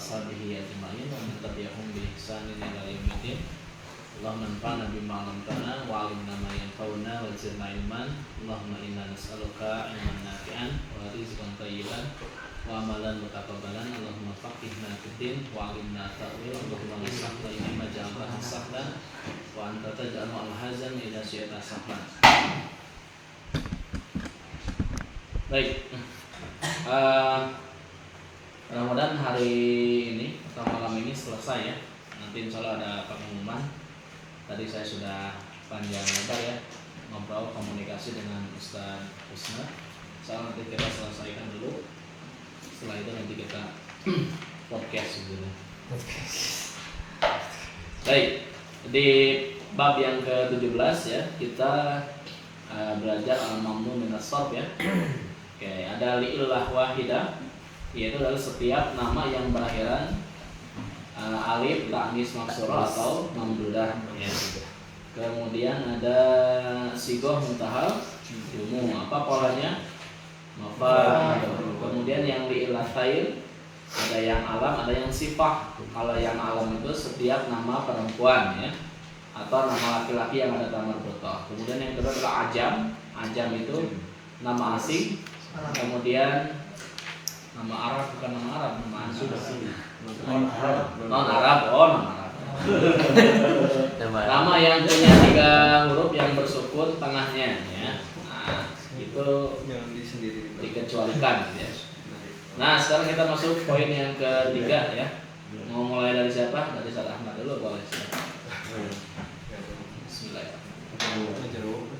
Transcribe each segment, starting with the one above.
ashabihi ajma'in wa man tabi'ahum bi ihsanin ila yaumil Allahumma anfa'na bima 'allamtana wa 'allimna ma yanfa'una wa zidna ilman. Allahumma inna nas'aluka ilman nafi'an wa rizqan thayyiban wa amalan mutaqabbalan. Allahumma faqihna fid din wa 'allimna ta'wil. Allahumma sahla ini maj'alna sahlan wa anta taj'alu al-hazan ila syi'ta sahlan. Baik. Mudah-mudahan hari ini atau malam ini selesai ya. Nanti insya Allah ada pengumuman. Tadi saya sudah panjang lebar ya ngobrol komunikasi dengan Ustaz Husna. Soal nanti kita selesaikan dulu. Setelah itu nanti kita podcast gitu. Baik, di bab yang ke-17 ya kita belajar al-mamnu min as-sarf ya. Oke, ada li'illah wahidah, yaitu adalah setiap nama yang berakhiran alif, ta'nis, maksurah atau mamdudah ya. Kemudian ada sigoh muntahal umum. Apa polanya? Maf'ul. Kemudian yang li'illatain ada yang alam, ada yang sifah. Kalau yang alam itu setiap nama perempuan ya, atau nama laki-laki yang ada tamar butoh. Kemudian yang kedua adalah ajam. Ajam itu nama asing. Kemudian nama Arab, bukan nama Arab, nama asing. Non Arab, nama Arab. Nama yang punya 3 huruf yang bersukun tengahnya ya. Nah, itu dikecualikan ya. Nah, sekarang kita masuk poin yang ketiga ya. Mau mulai dari siapa? Dari Ustaz Ahmad dulu boleh. Bismillahirrahmanirrahim.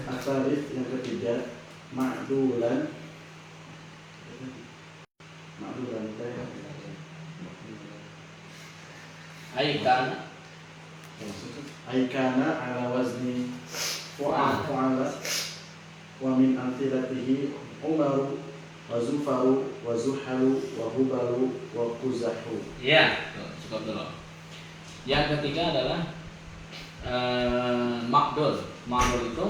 Asalif yang ketiga ma'dulan. Ma'dulan teh aikana ala wazni fu'ala wa min amthilatihi umaru wa zufaru wa zuhalu wa hubalu wa quzahu. Ya, cukup dulu. Yang ketiga adalah makdul. Makdul itu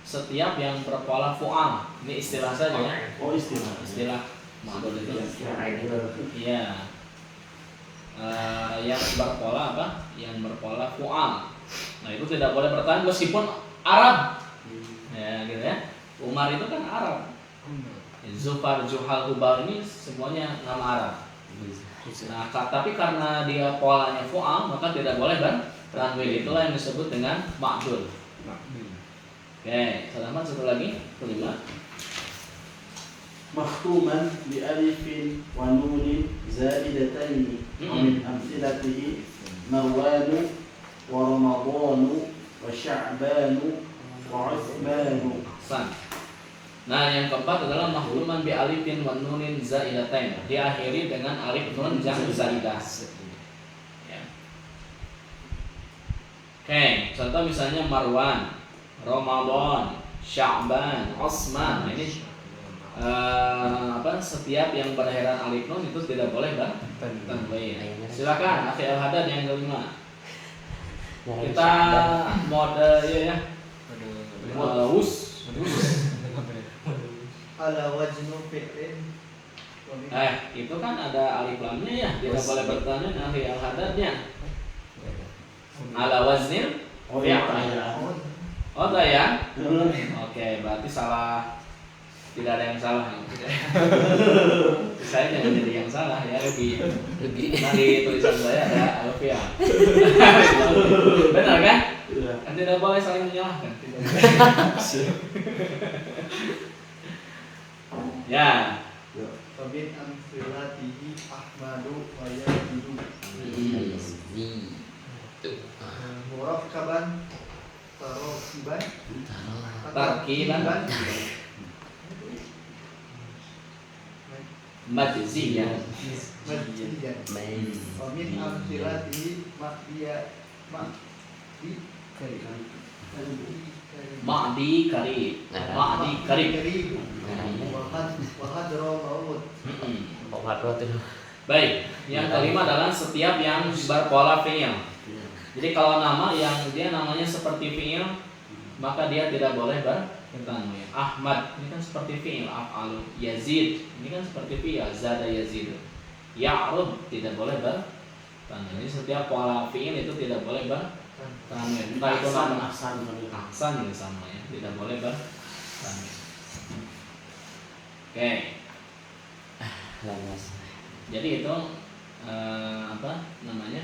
setiap yang berpola fu'al. Ini istilah saja ya. Oh, istilah. Istilah makdul itu. Iya. Yang berpola apa? Yang berpola fu'al. Nah, itu tidak boleh bertahan meskipun Arab. Ya, gitu ya. Umar itu kan Arab. Zufar, Juhal, Hubal ini semuanya nama Arab. Nah, tapi karena dia polanya fu'al, maka tidak boleh bertanwin. Itulah yang disebut dengan makdul. Oke, selamat satu lagi, kelima. Makhtuman bi alifin wa nunin zaidatain wa min amthilatihi Marwanu wa Ramadanu wa Sya'banu wa Utsmanu. Nah, yang keempat adalah makhtuman bi alifin wa nunin zaidatain. Diakhiri dengan alif nun yang zaidah. Ya. Oke, contoh misalnya Marwan, Ramadan, Sya'ban, Utsman. Nah, ini setiap yang berakhiran alif nun itu tidak boleh tanwin. Silakan Akhi Al-Haddad yang kelima. Kita mode ya. Mode ala wajnu fi'lin. Itu kan ada alif lamnya ya, tidak boleh bertanwin Akhi Al-Haddadnya. Ala waznil. Oh ya. Oh ya. Oke, berarti salah. Tidak ada yang salah. Saya jangan jadi yang salah ya, lebih dari tulisan saya ada alfiah. Benar kan? Kan tidak boleh saling menyalahkan. Ya. Famin amthilatihi Ahmadu wa Yazidu. Murakkaban tarkiban Majziyan. Famin amthilatihi Ma'di karib. Baik, yang kelima adalah setiap yang berpola fi'il. Jadi kalau nama yang dia namanya seperti fi'il, maka dia tidak boleh tanwin. Ahmad ini kan seperti fi'il af'alu. Yazid ini kan seperti fi'il zada yazid. Ya'rud tidak boleh bertanwin. Jadi setiap pola fi'il itu tidak boleh bertanwin. Entah itu nama Ahsan. aksan juga sama ya, tidak boleh bertanwin. Oke. Lawas. Jadi itu apa namanya?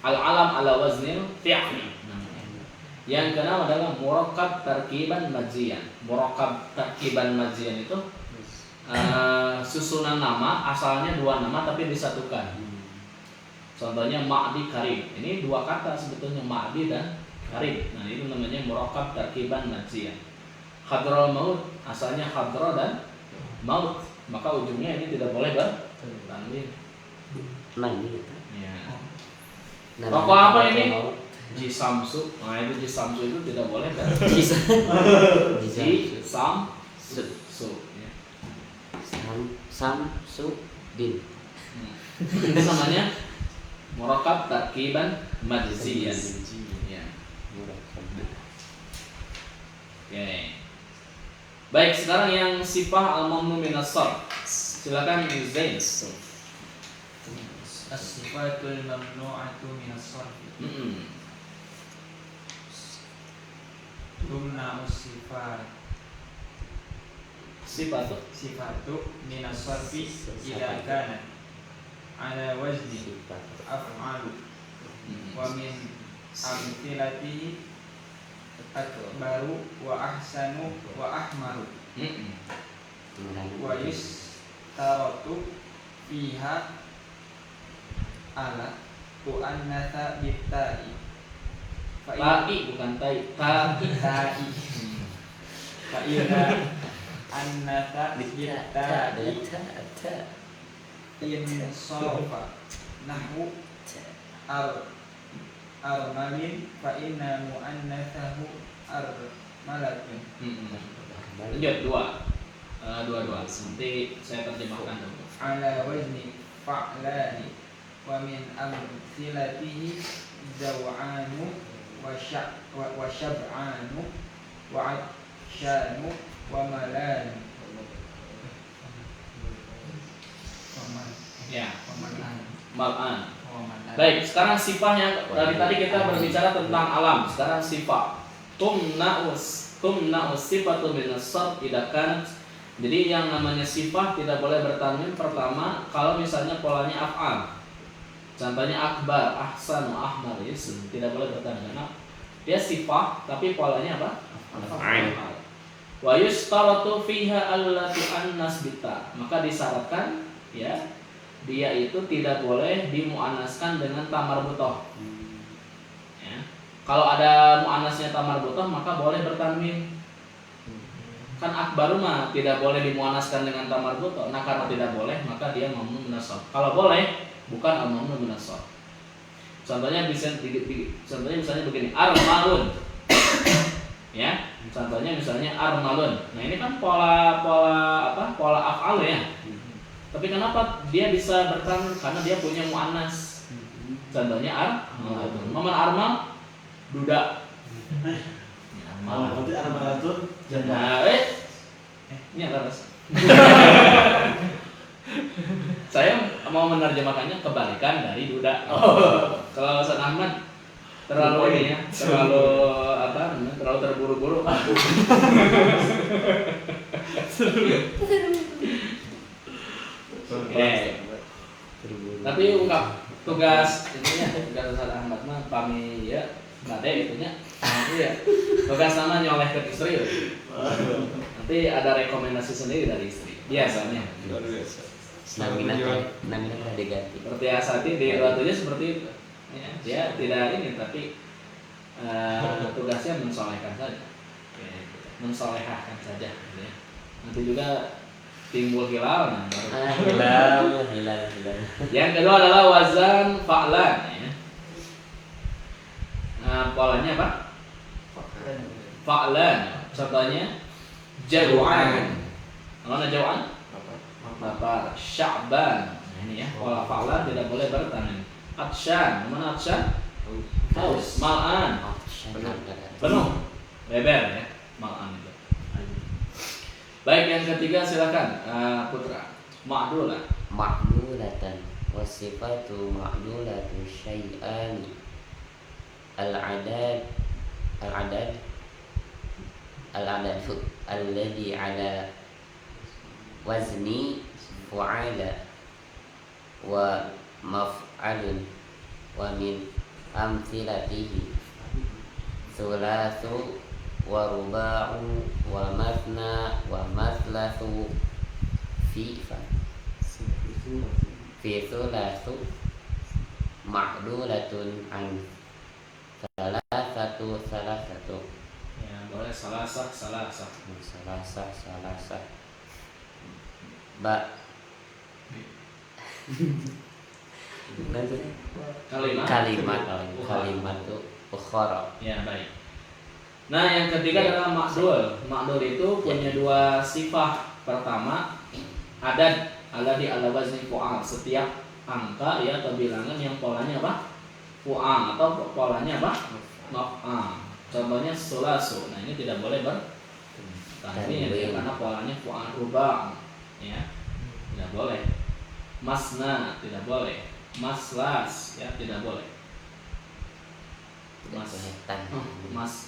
Al-alam ala waznil fi'li namanya. Yang keenam adalah murakkab tarkiban madziyan. Murakkab tarkiban madziyan itu susunan nama asalnya dua nama tapi disatukan. Contohnya Ma'di Karim. Ini dua kata sebetulnya Ma'di dan Karim. Nah, itu namanya murakkab tarkiban madziyan. Hadral maut asalnya hadra dan maut, maka ujungnya ini tidak boleh bertanwin. Mandi gitu. Ya. Nah, Rokok apa ini? mau Jisamsu. Nah, itu Jisamsu itu tidak boleh kan? bisa. Jisamsu. Ya. Samsudin. Itu namanya murakkab tarkiban madziyan. Ya. Oke. Baik, sekarang yang sifah al-mamnu min as-sarf. Silakan Zain. As-sifatul mamnu'atu min as-sarfi. Tumna'u Sifat tuh. sifatu min as-sarfi idza kana ala wazni af'alu wa min amthilatihi akbaru wa ahsanu wa ahmaru wa yustaratu fiha ala muannatsa bitta'i Tai bukan tai. Tai. fa idza annatsa bitta'i in sarafa nahwu armalin fa inna muannatsahu armalatun. Lanjut dua. Nanti saya terjemahkan dulu. Ala wazni fa'lani wa min amthilatihi zaw'anu wa syab'anu wa atshanu wa malanu. Ya, Waman. mal'an. Baik, sekarang sifahnya dari tadi kita berbicara tentang alam. Sekarang sifat. Tumna'us sifatu min as-sarf idza kanat. Jadi yang namanya sifat tidak boleh bertanwin pertama kalau misalnya polanya af'al. Contohnya akbar, ahsan, ahmar, ism tidak boleh bertanwin karena dia sifat tapi polanya apa? Af'al. Wa yustaratu fiha allati annas bita. Maka disyaratkan ya dia itu tidak boleh dimuannaskan dengan tamar butoh. Ya. Kalau ada muannasnya tamar butoh maka boleh bertanwin. Kan akbaru mah tidak boleh dimuannaskan dengan tamar butoh. Nah karena tidak boleh maka dia mamnu min as-sarf. Kalau boleh bukan al-mamnu min as-sarf. Contohnya misalnya begini, armalun. Ya, contohnya misalnya armalun. Nah ini kan pola af'al ya. Tapi kenapa dia bisa bertanwin? Karena dia punya muannas. Contohnya armalun. Maman armal duda. Berarti armalatun Nah, ini ada ras. Saya mau menerjemahkannya kebalikan dari duda. Kalau Ustaz Ahmad terlalu ini ya, terlalu terburu-buru. Tapi ungkap tugas itunya tugas Ustaz Ahmad mah pami ya bade itunya. Iya. Tugas nama nyoleh ke istri. Nanti ada rekomendasi sendiri dari istri. Biasanya. Namina diganti. Seperti Asati di Ratunya seperti itu. Ya, dia tidak ini tapi tugasnya mensolehkan saja. Mensolehahkan saja gitu ya. Nanti juga timbul hilal nah baru. Hilal. Yang kedua adalah wazan fa'lan ya. Nah, polanya apa? Fa'lan. Contohnya jau'an. Mana jau'an? Lapar. Sya'ban. Nah, ini ya, pola fa'lan tidak boleh bertanwin. Atsyan. Mana atsyan? Haus, mal'an. Oh, syai'an kadang. Penuh. Beber ya, mal'an itu. Baik, yang ketiga silakan Putra. Ma'dulah. Ma'dulatan wasifatu ma'dulatu syai'an al-adad al-adad al-adad alladhi ala wazni fu'ala wa maf'alun wa min amthilatihi thulathu wa ruba'u wa mathna wa matlathu fi thulathu ma'dulatun an salasatu Ya, boleh salasah. salasah ba kalimat tuh ukhara. Ya, baik. Nah, yang ketiga adalah ma'dul. Ma'dul itu punya dua sifat. Pertama, adad alladhi ala wazni fu'al. Setiap angka ya atau bilangan yang polanya apa? Fu'al atau polanya apa? Maf'al. Contohnya sulasu. Nah, ini tidak boleh bertanwin ya, karena polanya fu'al ruba'. Ya. Tidak boleh. Masna tidak boleh. Maslas ya tidak boleh.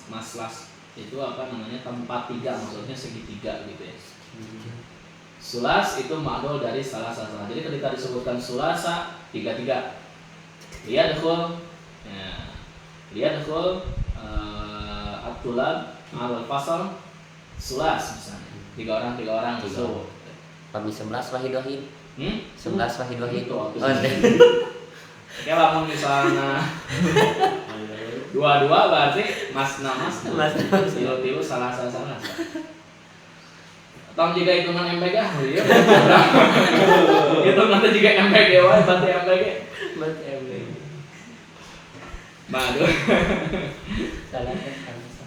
Maslas itu apa namanya, tempat tiga, maksudnya segitiga gitu ya. Sulas itu ma'dul dari salasa. Jadi ketika disebutkan sulasa tiga, liyadkhul at-tulab al-fasal sulas misalnya. Tiga orang itu. Kami 11 wahid wahid. 11 wahid wahid. Ya lamun misalnya dua berarti masna. Tilu salah. Tong juga hitungan MBG ya. Hitungan juga MBG wae berarti MBG. Madu.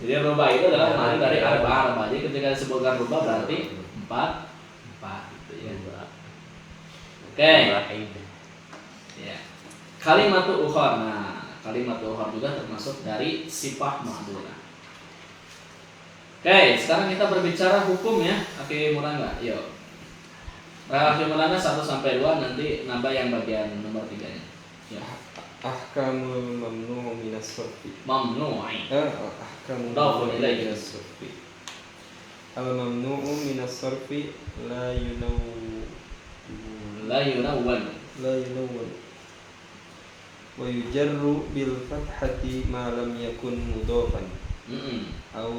Jadi rubah itu adalah madu dari arba. Jadi ketika disebutkan rubah berarti 4 gitu ya. Oke. Ya. Kalimatu ukhar. Nah, kalimatu ukhar juga termasuk dari sifat ma'dulah. Oke, sekarang kita berbicara hukum ya. Akhi Murangga, yuk. Akhi Murangga 1 sampai 2, nanti nambah yang bagian nomor 3-nya. Ya. Ahkamul mamnu' minas sarfi. Mamnu'i. Ahkamul Mudhafun mamnu' ilaih. minas sarfi. Al mamnu'u minas sarfi la yunawwan. Wa yujarru bil fathati ma lam yakun mudhafan. Au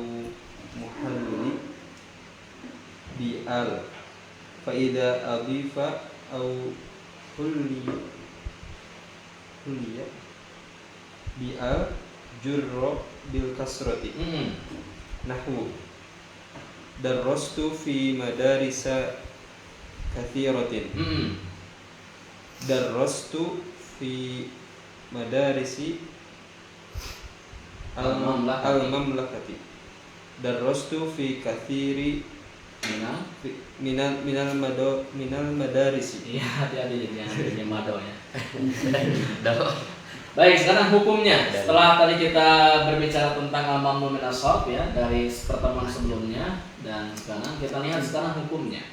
muhalli bi al. Fa idza adifa au hulliya bi al jurra bil kasrati. Nahwu darrastu fi madarisa kathiratin. Darrastu fi madarisi al-mamlakati. Darrastu fi kathiri minal madarisi. Iya, hati-hati jadi mado ya. Baik, sekarang hukumnya. Setelah tadi kita berbicara tentang al-mamnu min as-sarf ya dari pertemuan sebelumnya, dan sekarang kita lihat sekarang hukumnya.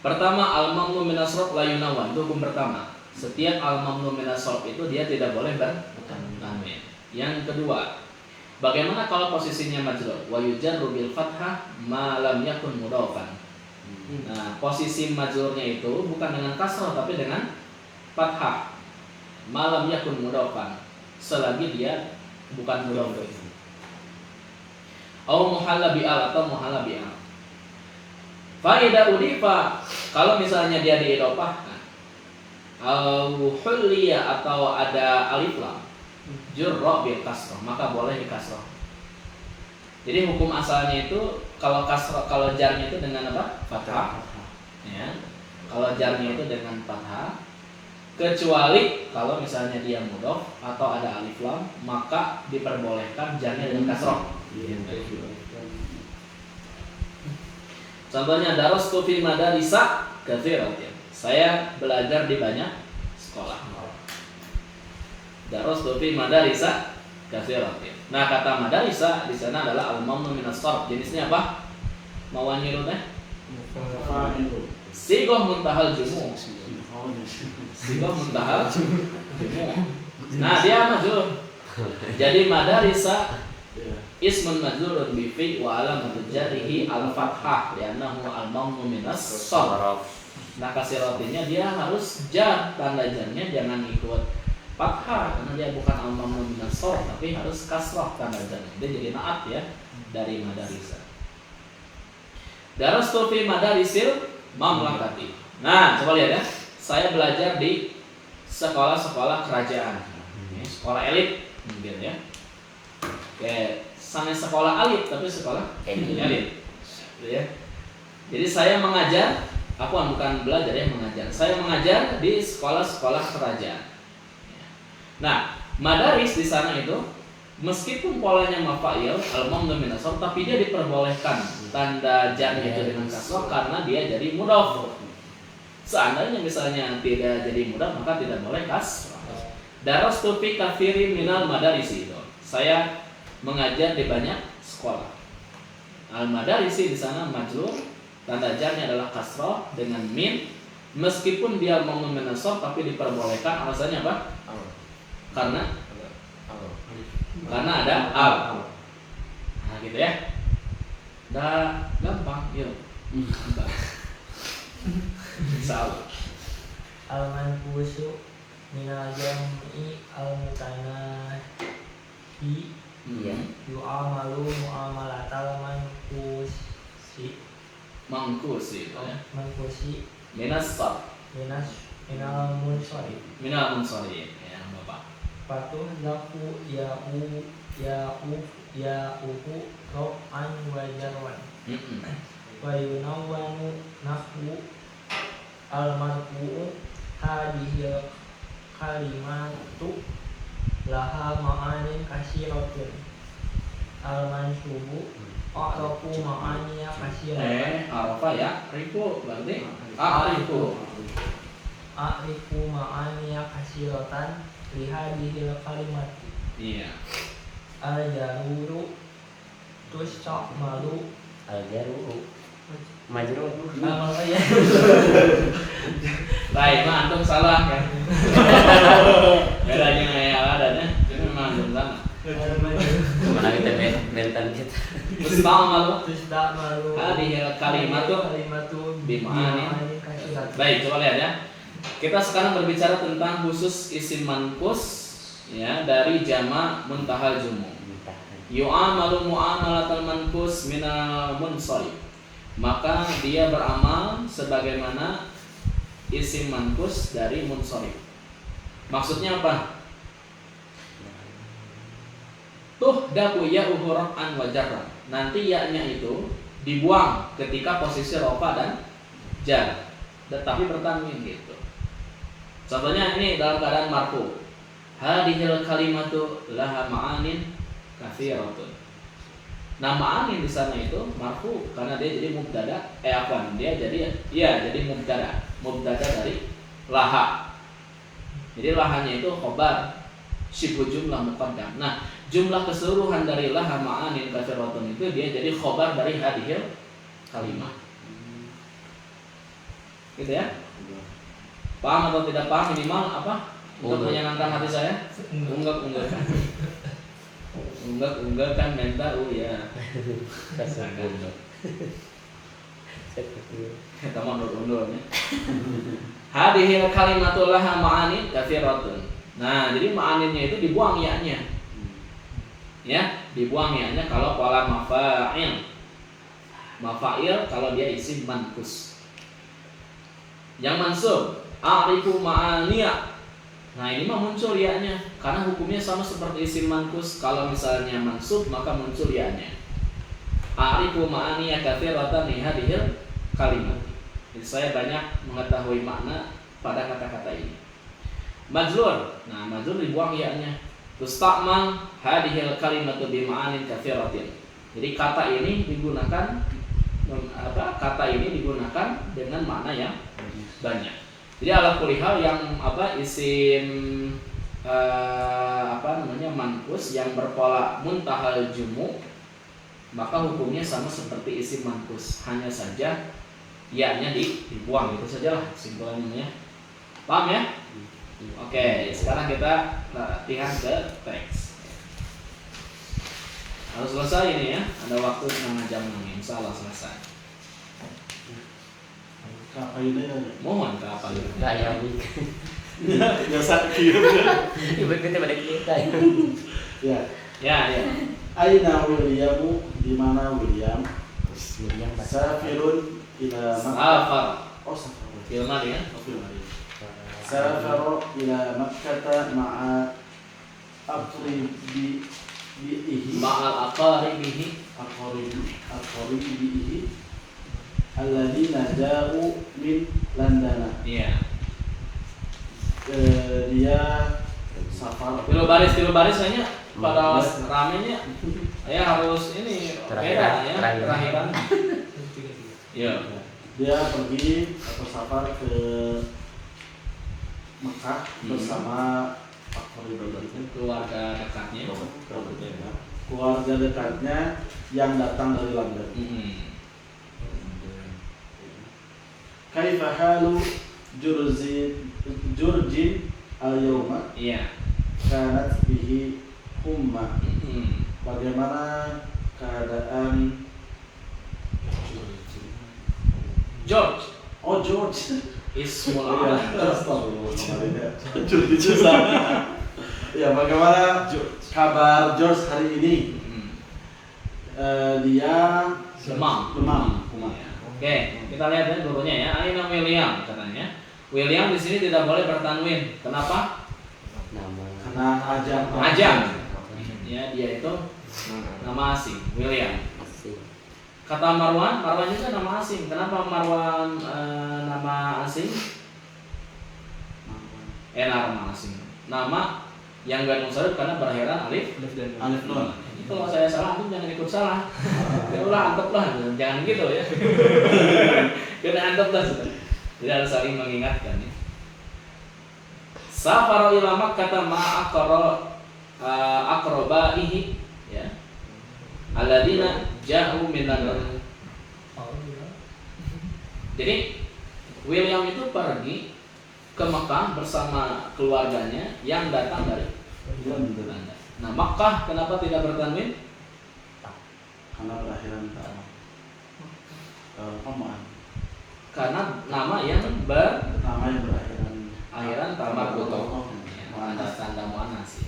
Pertama, al-mamnu min as-sarf la yunawwan. Itu hukum pertama. Setiap al-mamnu min as-sarf itu dia tidak boleh bertanwin. Yang kedua, bagaimana kalau posisinya majrur? Wa yujarru bil fathah ma lam yakun mudhafan. Nah, posisi majrurnya itu bukan dengan kasrah tapi dengan fathah. Malam yakun mudhafan, selagi dia bukan mudhaf. Au muhalla bi al atau muhalla bi al. Fa idza udifa, kalau misalnya dia diidhofahkan, au hulliya atau ada alif lam, jurra bil kasrah, maka boleh dikasrah. Jadi hukum asalnya itu kalau kasrah, kalau jarnya itu dengan apa? Fathah. Ya. Kalau jarnya itu dengan fathah. Kecuali kalau misalnya dia mudhaf atau ada alif lam, maka diperbolehkan jarnya dengan kasrah. Contohnya darastu fi madarisa katsiratin. Saya belajar di banyak sekolah. Darastu fi madarisa katsiratin. Nah, kata madarisa di sana adalah al-mamnu minas sarf. Jenisnya apa? Mawaniru teh? Fa'ilu. Sighah muntahal jumu'. Sighah muntahal jumu'. Nah, dia majrur. Jadi madarisa ismun majrurun bi fi wa alamatu jarrihi al-fathah li'annahu al-mamnu minas sarf. Nah, kasiratinnya dia harus jar, tanda jarnya jangan ikut fathah karena dia bukan al-mamnu minas sarf tapi harus kasrah tanda jarnya. Dia jadi naat ya dari madarisa. Darastu fi madarisil mamlakati. Nah, coba lihat ya. Saya belajar di sekolah-sekolah kerajaan. Ini sekolah elit mungkin ya. Oke, sangat sekolah elit tapi sekolah elit. Ya. Jadi saya mengajar, aku bukan belajar ya, mengajar. Saya mengajar di sekolah-sekolah kerajaan. Nah, madaris di sana itu meskipun polanya mafa'il al-mamnu minas sarf tapi dia diperbolehkan tanda jarnya itu dengan kasrah karena dia jadi mudhaf. Seandainya misalnya tidak jadi mudhaf maka tidak boleh kasrah. Darastu fi katsirin minal madarisi itu. Saya mengajar di banyak sekolah. Al-madarisi di sana majrur, tanda jarnya adalah kasrah dengan min meskipun dia mamnu minas sarf tapi diperbolehkan. Alasannya apa? Karena ada al. Nah, gitu ya. Dah gampang, yuk. Salah. Al-manfusu minal jam'i al-mutanahi yu'amalu mu'amalatal manfusi Mangkusi itu ya. manfusi Minas sarf. minal munsharif Minal munsharif ya, Bapak. patuh laku ya'uhu rof'an wa jarwan wa yunawwanu nahwu al-marfu'u hadhihi kalimatu laha ma'anin katsiratun al-mansubu a'rafu ma'aniya katsiratun Arafa ya, ribu berarti arifu. a'rifu ma'aniya katsiratan li hadhihi kalimati Iya. al-jaruru tustakmalu Al-jaruru majrur. ya Baik, mah antum salah kan. Bedanya kayak adanya, itu memang antum salah. Mana kita bentan kita. Musta'malu tustakmalu hadhihi kalimatu bima'anin. Baik, coba lihat ya. Kita sekarang berbicara tentang khusus isim manqus ya dari jama' muntahal jumu'. Yu'amalu mu'amalatal manqus minal munsharif. Maka dia beramal sebagaimana isim manqus dari munsharif. Maksudnya apa? Tuhdaku ya'uhu raf'an wa jarran. Nanti ya-nya itu dibuang ketika posisi rafa dan jar, tetapi bertanwin gitu. Contohnya ini dalam keadaan marfu. Hadhil kalimatu laha ma'anin katsiratun. Nah, ma'anin di sana itu marfu karena dia jadi mubtada. Dia jadi mubtada dari laha. Jadi lahanya itu khobar syibhu jumlah muqaddam. Nah, jumlah keseluruhan dari laha ma'anin katsiratun itu dia jadi khobar dari hadhil kalimat. Gitu ya? Paham atau tidak paham minimal apa? Untuk menyenangkan hati saya? Unggah-unggahkan. Unggah-unggahkan mental ya. Kita mau undur-undur ya. Hadhil kalimatul laha ma'anin katsiratun. Nah, jadi ma'aninnya itu dibuang ya-nya. Ya, dibuang ya-nya kalau pola mafa'il. Mafa'il kalau dia isim manqus. Yang mansub a'rifu ma'aniya. Nah, ini mah muncul ya-nya karena hukumnya sama seperti isim manqus. Kalau misalnya mansub maka muncul ya-nya. A'rifu ma'aniya katsiratan li hadhil kalimat. Jadi saya banyak mengetahui makna pada kata-kata ini. Majrur. Nah, majrur dibuang ya-nya. Tusta'mal hadhil kalimatu bi ma'anin katsiratin. Jadi kata ini digunakan dengan makna yang banyak. Jadi ala kulli hal yang isim mankus yang berpola muntahal jumu, maka hukumnya sama seperti isim mankus, hanya saja ya-nya dibuang, itu sajalah kesimpulannya. Paham ya? Oke, sekarang kita latihan ke teks. Harus selesai ini ya, ada waktu setengah jam lagi, insya Allah selesai. Kapainnya Mohon ke apa gitu? Enggak ya. ya sakit. Ibu kita pada kita. Ya. Ya. Aina Williamu, di mana William? William bahasa Safirun ila Makkah. Safar. Oh, safar. Filmar ya. Oh, filmar. Safar ila Makkah ma'a aqribihi. Ma'al aqaribihi. Aqribihi alladzina ja'u min London. Iya. Dia safar. Tilu baris kayaknya pada ramenya ya harus ini beda ya terakhiran. Iya. Dia pergi atau safar ke Mekah bersama keluarga dekatnya. Keluarga dekatnya yang datang dari London. Kaifa halu Jurjin al-yawma? Iya. Kanat bihi humma. Bagaimana keadaan George. Oh, George. Ismul Oh, Alam. ya. Astagfirullah. George susah. Ya, bagaimana kabar George hari ini? Dia Demam. Iya. Oke, kita lihat ya bukunya ya. Aina William katanya. William di sini tidak boleh bertanwin. Kenapa? karena ajam. Ya, dia itu nama asing, William. Kata Marwan juga nama asing. Kenapa Marwan nama asing? Nama asing. Nama yang gak nusarif karena berakhiran alif Nun. Kalau saya salah, antum jangan ikut salah. Ya ulah, antep lah, jangan gitu ya. Kita antep lah sudah. Jadi harus saling mengingatkan ya. Safara ila Makkah ma aqrabaihi ya. Alladzina ja'u minan. Jadi William itu pergi ke Makkah bersama keluarganya yang datang dari Belanda. Nah, Makkah kenapa tidak bertanwin? Karena berakhiran Karena nama yang nama yang berakhiran akhiran tamar goto. Ada tanda muannas.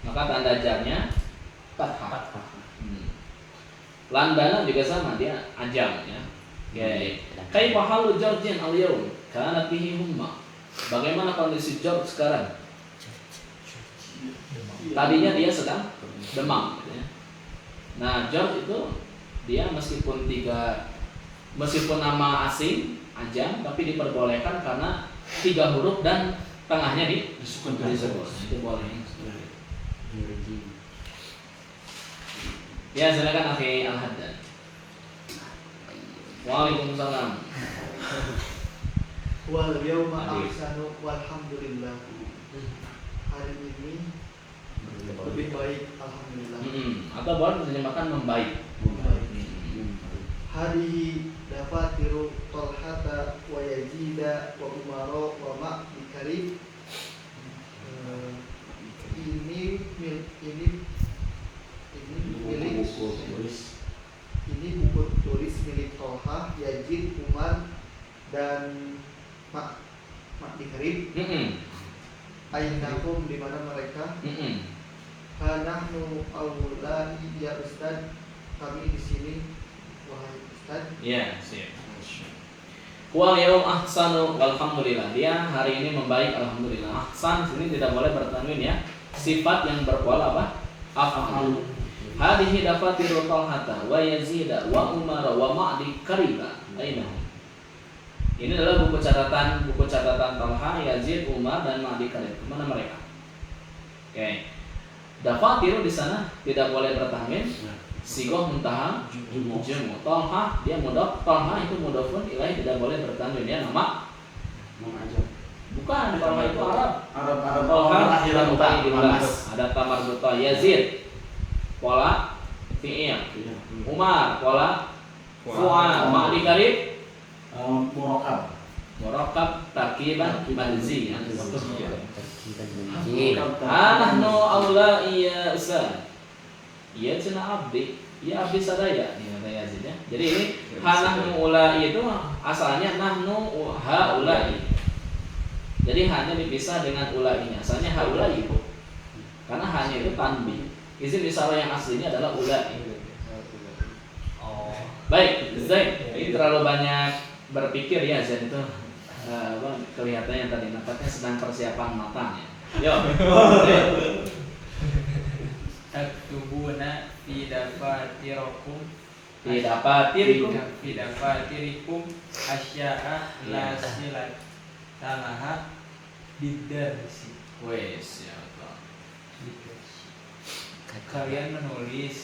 Maka tanda jarnya fathah. Landana juga sama, dia ajam ya. Oke. Kaifa halu Georgian al-yawm? Kana fihi humma. Bagaimana kondisi George sekarang? Tadinya dia sedang demam gitu ya. Nah, George itu dia meskipun nama asing ajam tapi diperbolehkan karena 3 huruf dan tengahnya disebut. Itu boleh. Ya, silakan akhi Al-Haddad. Waalaikumsalam. Wal yawma ahsanu walhamdulillah. Hari ini lebih baik alhamdulillah. Atau boleh diterjemahkan membaik. Hari dafatiru Tolhata wa Yazida wa Umaro wa Ma'bikarim. Ini milik buku tulis milik Tolha, Yazid, Umar dan Ma'bikarim. Ainakum, di mana mereka? Kanahnu awlani ya Ustaz, kami di sini wahai Ustaz. Ya, siap. Wal yaum ahsanu walhamdulillah. Dia hari ini membaik alhamdulillah. Ahsan sini tidak boleh bertanwin ya. Sifat yang berpola apa? Af'al. Hadhihi dafatiru Talhata wa Yazida wa Umar wa Ma'di Kariba. Aina. Ini adalah buku catatan Talha, Yazid, Umar dan Ma'di Karib. Mana mereka? Oke. Dafatiru di sana tidak boleh bertanwin. Sigoh muntaha jumu. Talha dia mudhaf. Talha itu mudhafun ilaih, tidak boleh bertanwin ya, nama Bukan, Talha itu Arab. Arab Talha akhiran bukan tak diulas. Ada tamar buta Yazid. Pola fi'il. Umar pola fu'al. Ma'di karib Murakab. murakkab takiban manzi. Jin. Nahnu aulai ya Ustaz. Ya cina abdi. Ya abdi sadaya nih kata Yazid ya. Jadi ini nahnu ulai itu asalnya nahnu haulai. Jadi hanya dipisah dengan ulainya. Asalnya haulai itu. Karena hanya itu tanbih. Isim isyarah yang aslinya adalah ulai. Oh. Baik, Zain. Ini terlalu banyak berpikir ya Zain itu. Kelihatannya tadi nampaknya sedang persiapan matang ya. Yo. Taktubuna fi dafatirikum Fi dafatirikum asya'a la silat talaha bidarsi. wes ya Allah. Kalian menulis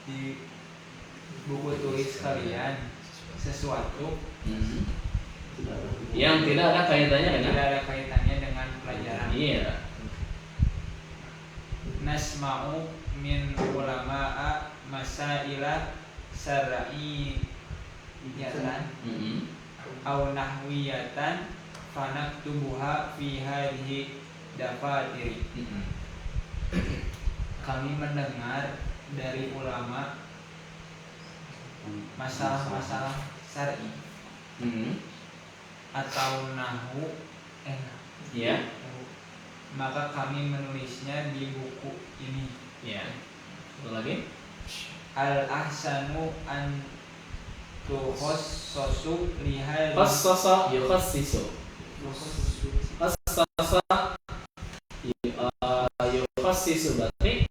di buku tulis kalian sesuatu Yang tidak ada kaitannya yang dengan tidak ada kaitannya dengan pelajaran. iya. Nasma'u min ulama'a masaila syar'iyyatan au nahwiyatan fanaktubuha fi hadhihi dafatiri. Kami mendengar dari ulama masalah-masalah syar'i atau nahwu Iya. maka kami menulisnya di buku ini. Iya. Satu lagi. Al ahsanu an tukhassasu lihadhi Khassasa yukhassisu. Khassasa yukhassisu berarti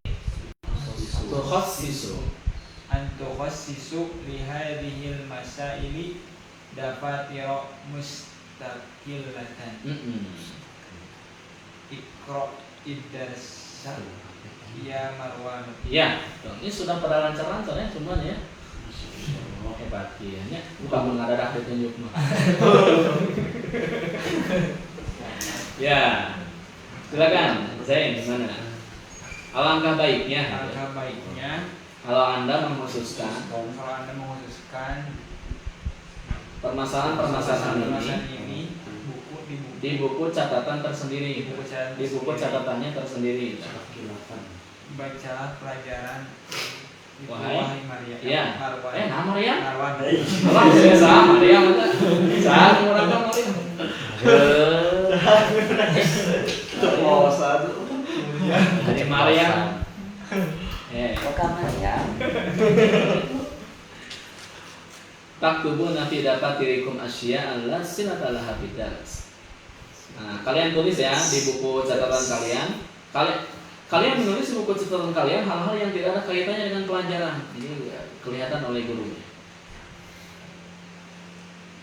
tukhassisu. an tukhassisu lihadhil masaili dafatira mustaqillatan. Iqra idarsa ya Marwan. Iya, ini sudah pada lancar-lancar ya semuanya ya. Hebat ya, bukan mengadak ditunjuk mah. Ya, silakan Zain gimana? Alangkah baiknya, Alangkah baiknya kalau Anda mengkhususkan kalau Anda mengkhususkan permasalahan ini di buku catatan tersendiri, di buku catatannya tersendiri. Bacalah pelajaran itu Wahai Maria. Iya. Marwan. Nah Maria. Marwan. Orang biasa Maria mana? Jangan murah Maria. Oh, satu. Dari Maria. Bukan ya. Taktubuna fi dafatirikum asya'a la sinata laha bidars. Nah, kalian tulis ya di buku catatan kalian. Kalian menulis di buku catatan kalian hal-hal yang tidak ada kaitannya dengan pelajaran. Ini kelihatan oleh gurunya.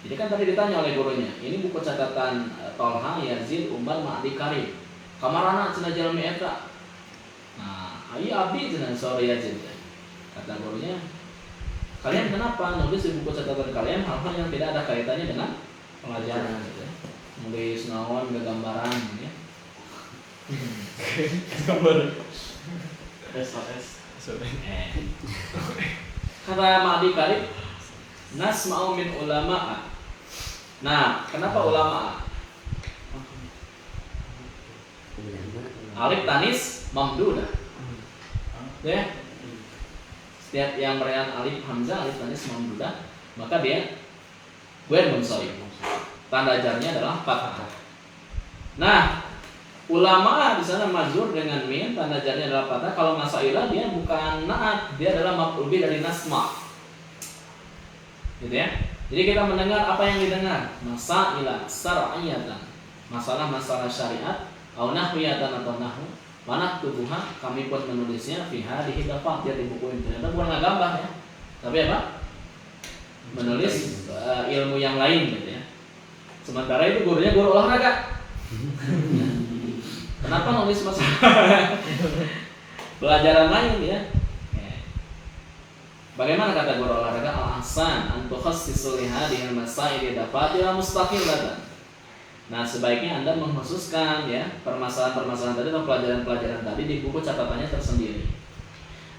Jadi kan tadi ditanya oleh gurunya, ini buku catatan Talha, Yazid, Umar, Ma'di Karim. Kamarana cenah jalmi eta. Nah, ayo abdi cenah sore Yazid. Kata gurunya, kalian kenapa nulis di buku catatan kalian hal-hal yang tidak ada kaitannya dengan pelajaran gitu ya. Nulis naon gambaran gitu ya. Gambar SOS. Kata Ma'di Karim, nasma'u min ulama'a. Nah, kenapa ulama'a? Alif tanis mamdudah. Ya. Setiap yang meriang alif hamzah, alif tanis mamdudah, maka dia ghair munsharif. Tanda jarnya adalah fathah. Nah, ulama di sana majrur dengan min, tanda jarnya adalah fathah. Kalau masailah dia bukan naat, dia adalah maf'ul bih dari nasma. Gitu ya. Jadi kita mendengar apa yang didengar, masailah syar'iyatan, masalah-masalah syariat, au nahwiyatan atau nahwu. Mana tubuhnya kami pun menulisnya fi hadhihi dafatir di buku ini. Ternyata bukan ngegambar ya. Tapi apa? Menulis ilmu yang lain gitu ya. Sementara itu gurunya guru olahraga. Kenapa nulis masalah pelajaran lain ya? Bagaimana kata guru olahraga? Al-ahsan an tukhassisu li hadhihi al-masail dafatira mustaqillatan. Nah, sebaiknya Anda mengkhususkan ya permasalahan-permasalahan tadi atau pelajaran-pelajaran tadi di buku catatannya tersendiri.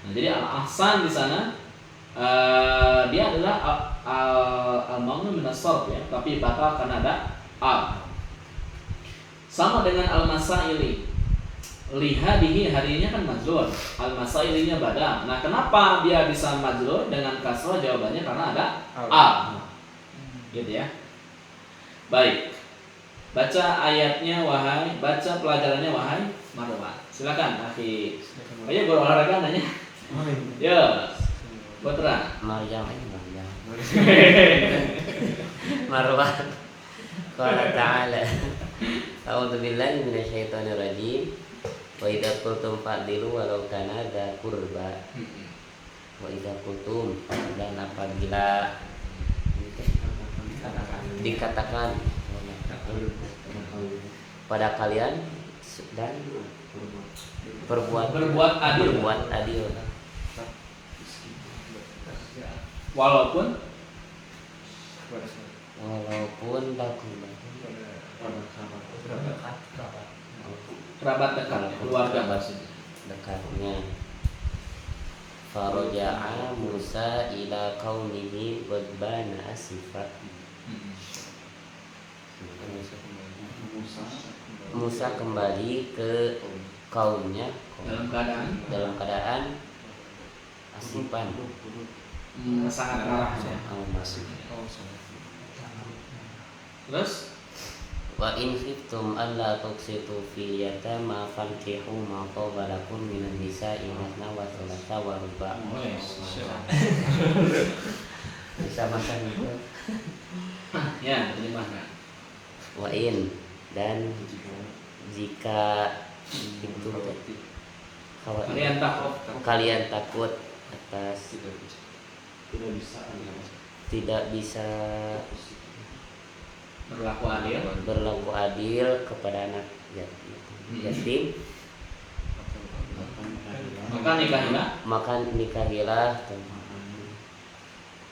Nah, jadi al-ahsan di sana dia adalah al-mamnu min as-sarf ya, tapi bakal akan ada al. Sama dengan al-masaili. Lihadihi harinya kan majrur, al-masailinya badal. Nah, kenapa dia bisa majrur dengan kasrah? Jawabannya karena ada al. Gitu ya. Baik. Baca ayatnya wahai, baca pelajarannya wahai Marwan. Silakan akhi. Ayo berolahraga nanya. Ya. Putra. Maryam. Marwan. Qala ta'ala. A'udzu billahi minasyaitonir rajim. Wa idza qultum fa'dilu walau kana dza qurba. Wa idza qultum, dan apabila dikatakan pada kalian dan berbuat adil walaupun kerabat dekat keluarga dekatnya. Faraja'a Musa ila qaumihi ghadbana asifat. Musa kembali ke kaumnya dalam keadaan asifan, sangat marah ya. Terus Wa in khiftum alla tuqsitu fil yatama fankihu ma taba lakum minan nisa'i masna wa thulatha wa ruba'. Bisa makan itu. Ya, terima kasih. Wa in, dan jika itu kalian takut atas tidak bisa berlaku adil kepada anak yatim, maka nikahilah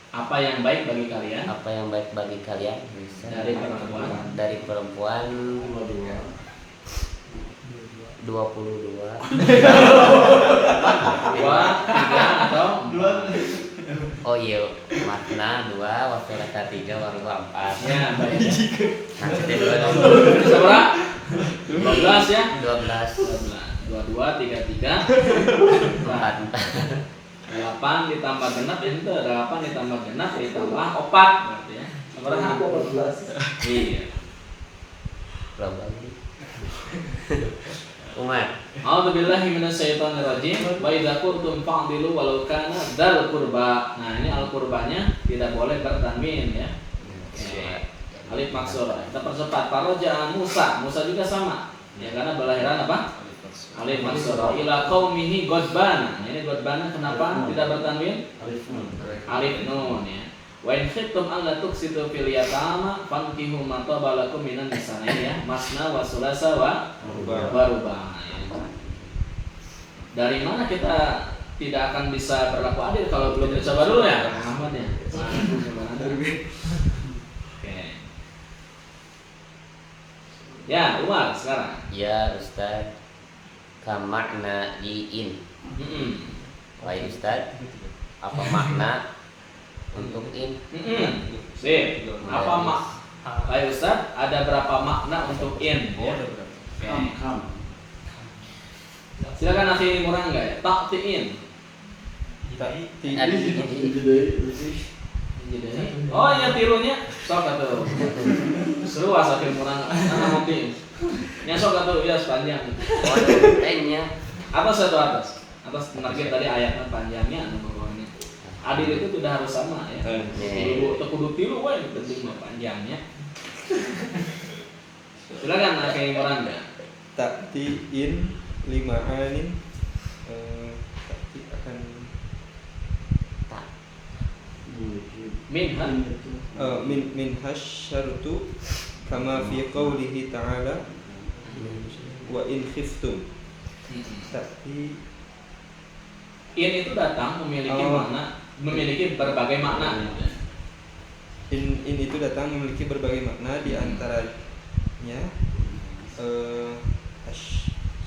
apa yang baik bagi kalian dari perempuan 22 2, 3 atau 2. Oh iya, makna 2 waktu kata 3 baru 4. Ya, baik. Nah, itu 2. Berapa? 12 ya? 12. 22 33 4. 8 ditambah genap itu 8 ditambah genap ditambah 4 berarti ya. Berapa? 14. Iya. Berapa? Umar. A'udzubillahi minasyaitonir rajim. Wa idza qultum fa'dilu walau kana dzal qurba. Nah, ini al qurbanya tidak boleh bertanwin ya. Alif maksur. Kita percepat. Faraja Musa. Musa juga sama. Ya, karena belahiran apa? Alif maksur. Ila qaumihi ghadban. Nah, ini ghadban kenapa tidak bertanwin? Alif nun ya. Wa in khiftum alla tuqsitu fil yatama fankihu ma taba lakum minan nisaa ya. Masna wa sulasa wa ruba. Dari mana kita tidak akan bisa berlaku adil kalau belum dicoba dulu ya? Ahmad ya. Oke. Ya, Umar sekarang. Ya, Ustaz. Kamakna in. Wahai Ustaz, apa makna untuk in? Sip. Apa Baik Ustaz, ada berapa makna untuk in? Ya. Silakan akhi murah enggak ya? Ta'tiin. Oh ya tirunya sok atuh. Seru asal murah nanti. Nya sok atuh ya sepanjang. Oh, N-nya Atas atau atas? Atas target tadi ayatnya panjangnya anu bawahnya. Adil itu tidak harus sama ya. Kudu tilu we penting mah panjangnya. Silakan akhi murah enggak? Ta'tiin 5 anin ta'ti akan min hasyartu kama fi qawlihi ta'ala wa in khiftum. Ta'ti In itu datang memiliki makna, memiliki berbagai makna. In itu datang memiliki berbagai makna, di syaratnya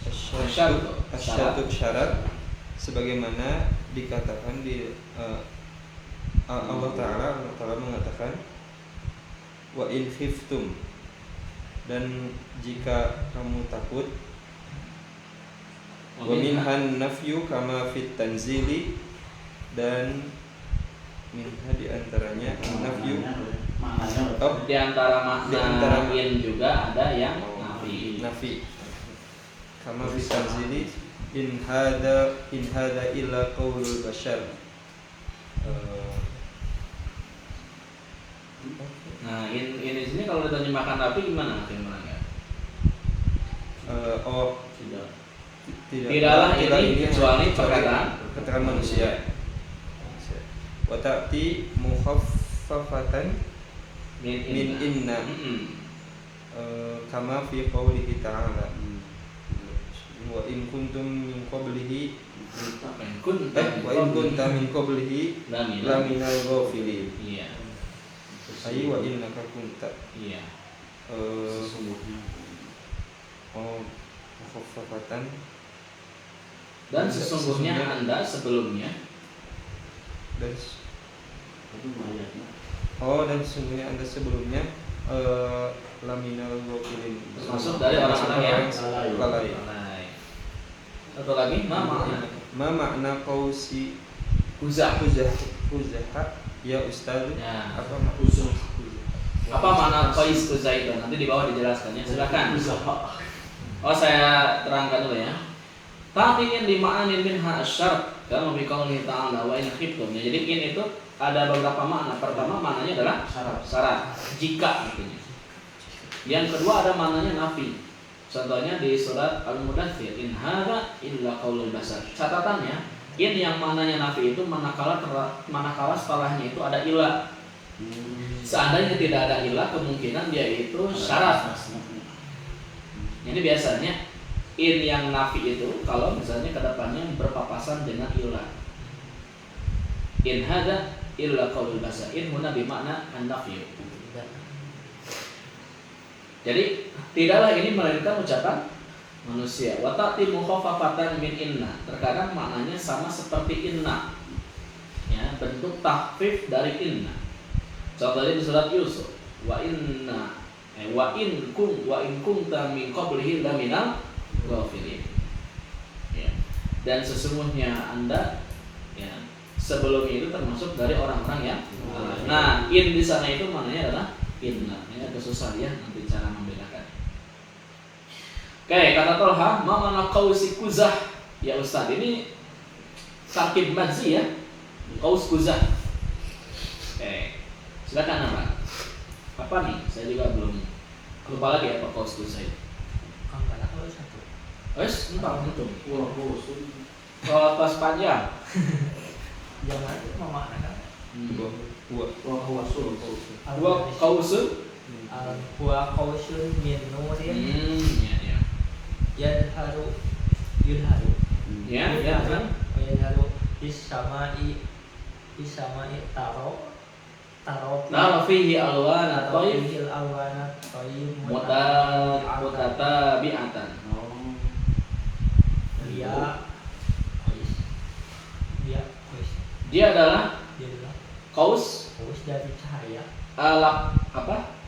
Asyaratu. asyaratu syarat sebagaimana dikatakan di Allah Ta'ala mengatakan wa in khiftum, dan jika kamu takut, wa minhan nafyu kama fit tanzili, dan minha diantaranya nafyu Di antara Di antara makna in juga ada yang nafi. kama fit tanzili in hada illa qaulul bashar. Nah, ini sini kalau diterjemahkan nafi gimana nggak? Tidaklah ini kecuali perkataan manusia. Wa ta'ti mukhaffafatan min inna kama fi qoulihi ta'ala wa in kuntum min qablihi wa in kunta min qablihi laminal ghafilin. Iya. Ai wa innaka kunta. Iya. Sesungguhnya. Mukhaffafatan, Dan sesungguhnya Anda sebelumnya. dan dan sesungguhnya Anda sebelumnya laminal ghafilin, Masuk dari orang-orang yang lalai. Satu lagi, Ma makna qausi kuzah. Ya Ustaz. Ya. Apa Apa makna qais kuzah itu? Nanti di bawah dijelaskan ya. Silakan. Oh, saya terangkan dulu ya. Ta'tiin li ma'anin minha asy-syart kama fi qoulihi ta'ala wa in khiftum. Jadi in itu ada beberapa makna. Pertama maknanya adalah syarat, jika artinya. Yang kedua ada maknanya nafi. Contohnya di surat Al-Mudaththir, in hadza illa qaulul bashar. Catatannya, in yang maknanya nafi itu manakala setelahnya itu ada ilah. Seandainya tidak ada ilah, kemungkinan dia itu syarat. Ini biasanya in yang nafi itu kalau misalnya kedepannya berpapasan dengan ilah. In hadza illa qaulul bashar. In huna bimakna an-nafy. Jadi tidaklah ini melainkan ucapan manusia. Wa ta'ti mukhaffafatan min inna. Terkadang maknanya sama seperti inna. Ya, bentuk takhfif dari inna. Contohnya di surat Yusuf, wa in kunta min qablihi laminal ghafilin. Ya. Dan sesungguhnya Anda ya, sebelum itu termasuk dari orang-orang yang nah, in di sana itu maknanya adalah inna. Ini agak susah ya nanti cara membedakan. Oke, kata Tolha, ma makna qausi kuzah? Ya Ustaz, ini tarkib madzi ya. Qaus kuzah. Oke. Silakan nama. Apa nih? Saya juga belum lupa lagi apa qaus kuzah itu. Entah itu. Kalau pas panjang. Yang itu memaknakan Dua kausun. Huwa qausun min nurin Ya. yadharu Ya. yadharu bis-sama'i taro Fihi alwana thayyib fihil alwana thayyib mutatabi'atan. Dia adalah kaus dari cahaya alap apa?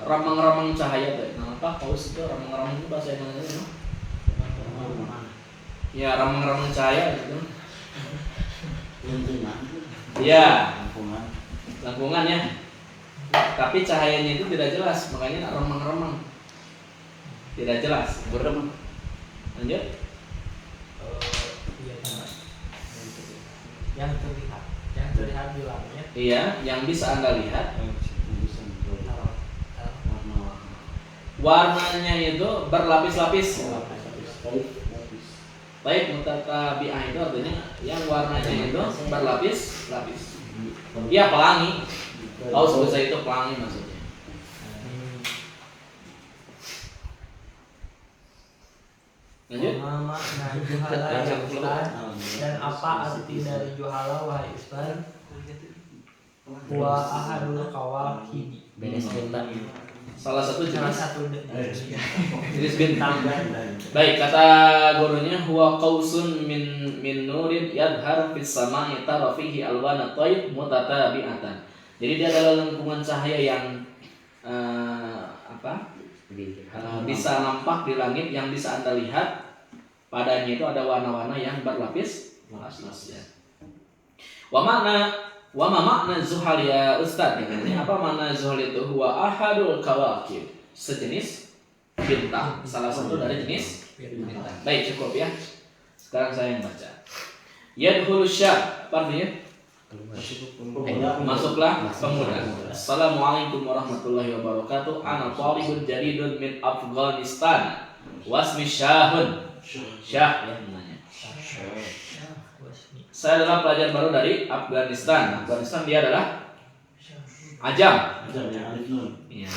Ramang-ramang cahaya tuh. Nah, apa kaus itu ramang-ramang itu bahasa Indonesia? Ya, ramang-ramang cahaya gitu. Ya, lengkungan ya. Tapi cahayanya itu tidak jelas, makanya remang-remang. Tidak jelas, berem. Lanjut. Yang terlihat di lamanya. Iya, yang bisa Anda lihat. Warnanya itu berlapis-lapis. Baik, mutatabi'ah itu artinya yang warnanya itu berlapis-lapis. Iya, pelangi. Tahu sebisa itu pelangi maksudnya. Lanjut. Makna juhala ya Ustaz, dan apa arti dari juhala wahai Ustaz? Wa ahadul kawakib. Bereskeun Pak. Salah satu Salah jenis satu jenis bintang. Baik, kata gurunya huwa qausun min nurin yadhar fis sama'i tara fihi alwana tayr mutatabi'atan. Jadi dia adalah lengkungan cahaya yang bisa nampak di langit yang bisa Anda lihat. Padanya itu ada warna-warna yang berlapis-lapis ya. Wa ma makna zuhal ya Ustaz? Ini apa makna zuhal itu? Huwa ahadul kawakib, sejenis bintang, salah satu dari jenis bintang. Baik, cukup ya. Sekarang saya yang baca. Yadkhulu syab, apa artinya? Masuklah pemuda. Assalamualaikum warahmatullahi wabarakatuh. Ana talibun jaridun min Afghanistan. Wasmi Syahun. Syah ya namanya. Saya adalah pelajar baru dari Afghanistan. Afghanistan dia adalah Ajam. Ya,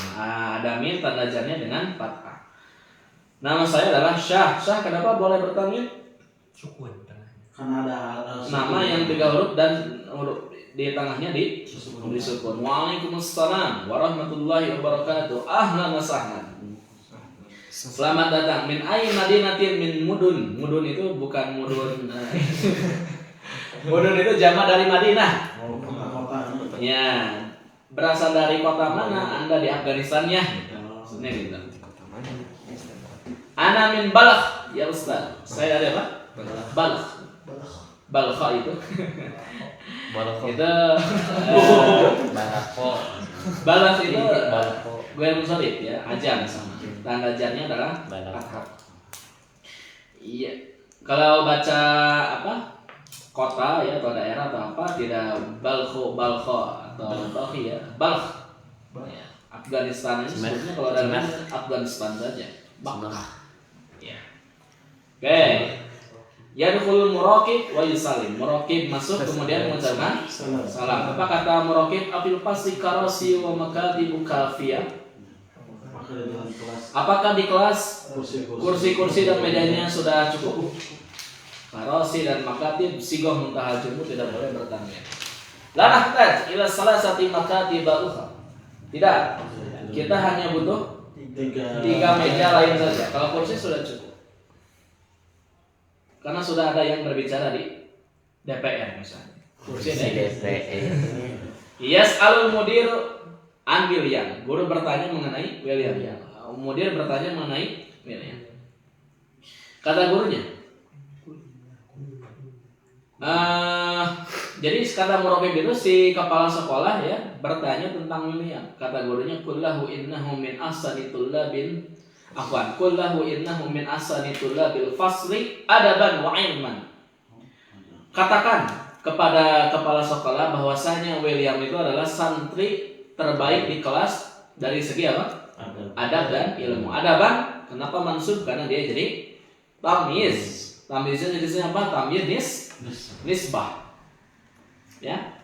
ada min tanda jarnya dengan fathah. Nama saya adalah Syah. Syah kenapa boleh bertanwin? sukun. Karena ada Nama yang 3 huruf dan huruf di tengahnya diberi sukun. Waalaikumsalam warahmatullahi wabarakatuh. Ahlan wa sahlan. Selamat datang. Min ay madinatin min mudun. Mudun itu bukan mudun. Mudun itu jamak dari Madinah. kota-kota. Ya. Berasal dari kota mana Anda di Afghanistan ya? Maksudnya gitu. Ana min Balakh ya Ustaz. Saya dari apa? Balakh. Balakh itu. Itu Balakh itu gue musolid ya, Ajam sama. Tanda jarnya adalah fathah. Iya. Kalau baca apa? Kota ya atau daerah atau apa tidak Balkho atau Balkhi ya. Balkh. Ya. Afghanistan ini sebenarnya kalau dalam Afghanistan saja. Bakkah. Ya. Oke. Yadkhulul muraqib wa yusallim. Muraqib masuk kemudian mengucapkan salam. Apa kata muraqib? Afil fasli karasi wa makatibu kafiyah. Apakah di kelas kursi-kursi dan mejanya sudah cukup? Karasi dan makatib sigoh muntahal jumhur tidak boleh bertanya. La nahtaj ila salasati makatib ukhra. Tidak. Kita hanya butuh 3 meja lain saja. Kalau kursi sudah cukup. Karena sudah ada yang berbicara di DPR misalnya. Kursi DPR. Yes, alul mudir an William. Guru bertanya mengenai William. Mudir bertanya mengenai William. Kata gurunya, jadi kata muraqib itu si kepala sekolah ya bertanya tentang William. Kata gurunya, kullahu innahu min ahsani tullabin kullahu innahu min ahsani tullabil fasli adaban wa ilman. Katakan kepada kepala sekolah bahwasanya William itu adalah santri terbaik di kelas dari segi apa? Adab dan ilmu. Adaban kenapa mansub? Karena dia jadi tamyiz. Tamyiznya jenisnya apa? Tamyiz nisbah. Ya.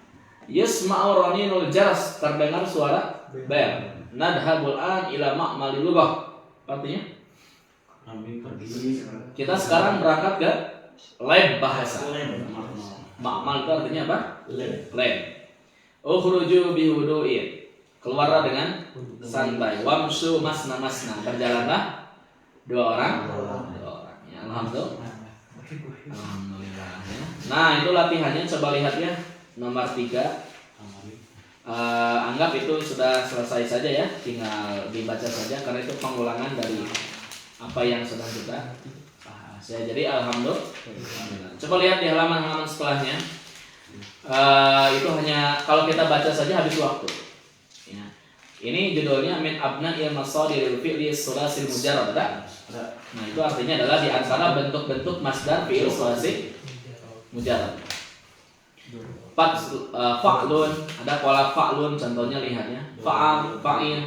Yasma'u raninul jaras, terdengar suara bel. Nadhabul an ila ma'malil lughah. Artinya kita sekarang berangkat ke lab bahasa. Ma'mal itu artinya apa? Lab. Ukhruju bihudu'in. Keluarlah dengan santai. Wamsu masna. Berjalanlah 2 orang. Ya, alhamdulillah. Ya. Nah, itu latihannya, coba lihat ya. Nomor 3. Anggap itu sudah selesai saja ya. Tinggal dibaca saja karena itu pengulangan dari apa yang sedang kita bahas. Ya, jadi alhamdulillah. Coba lihat di halaman-halaman setelahnya. Itu hanya kalau kita baca saja habis waktu. Ya. Ini judulnya min abna'il masadiril fi'li sulasil mujarrad. Nah, itu artinya adalah di antara bentuk-bentuk masdar fi'il sulasi mujarrad. Fa'lun, ada pola fa'lun contohnya lihatnya. Fa'al, fa'il,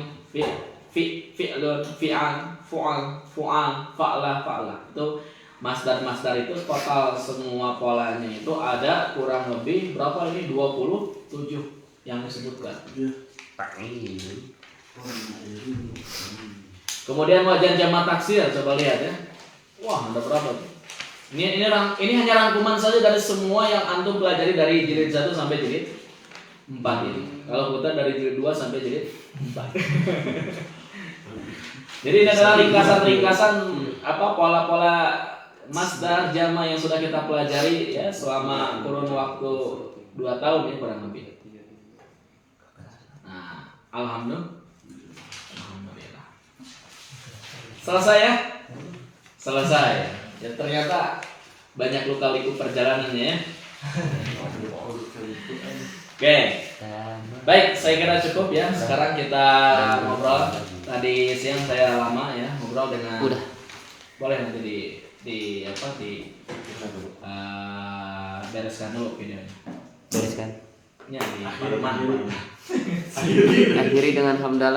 fi'lun, fi'al, fu'al, fa'la. Itu masdar-masdar itu total semua polanya itu ada kurang lebih berapa ini 27 yang disebutkan. Kemudian wajan jamak taksir, coba lihat ya. Wah, ada berapa tuh? Ini hanya rangkuman saja dari semua yang antum pelajari dari jilid 1 sampai jilid 4 ini. Kalau putar dari jilid 2 sampai jilid 4. Jadi ini adalah ringkasan-ringkasan pola-pola masdar jama yang sudah kita pelajari ya selama kurun waktu 2 tahun ya kurang lebih. Nah, alhamdulillah. Selesai ya? Selesai. Ya ternyata banyak luka-liku perjalanannya ya. Oke. Baik, saya kira cukup ya. Sekarang kita ngobrol. Tadi siang saya lama ya ngobrol dengan. Udah. Boleh nanti bereskan dulu videonya. Bereskan. Ya, di Parman. Akhiri dengan hamdalah.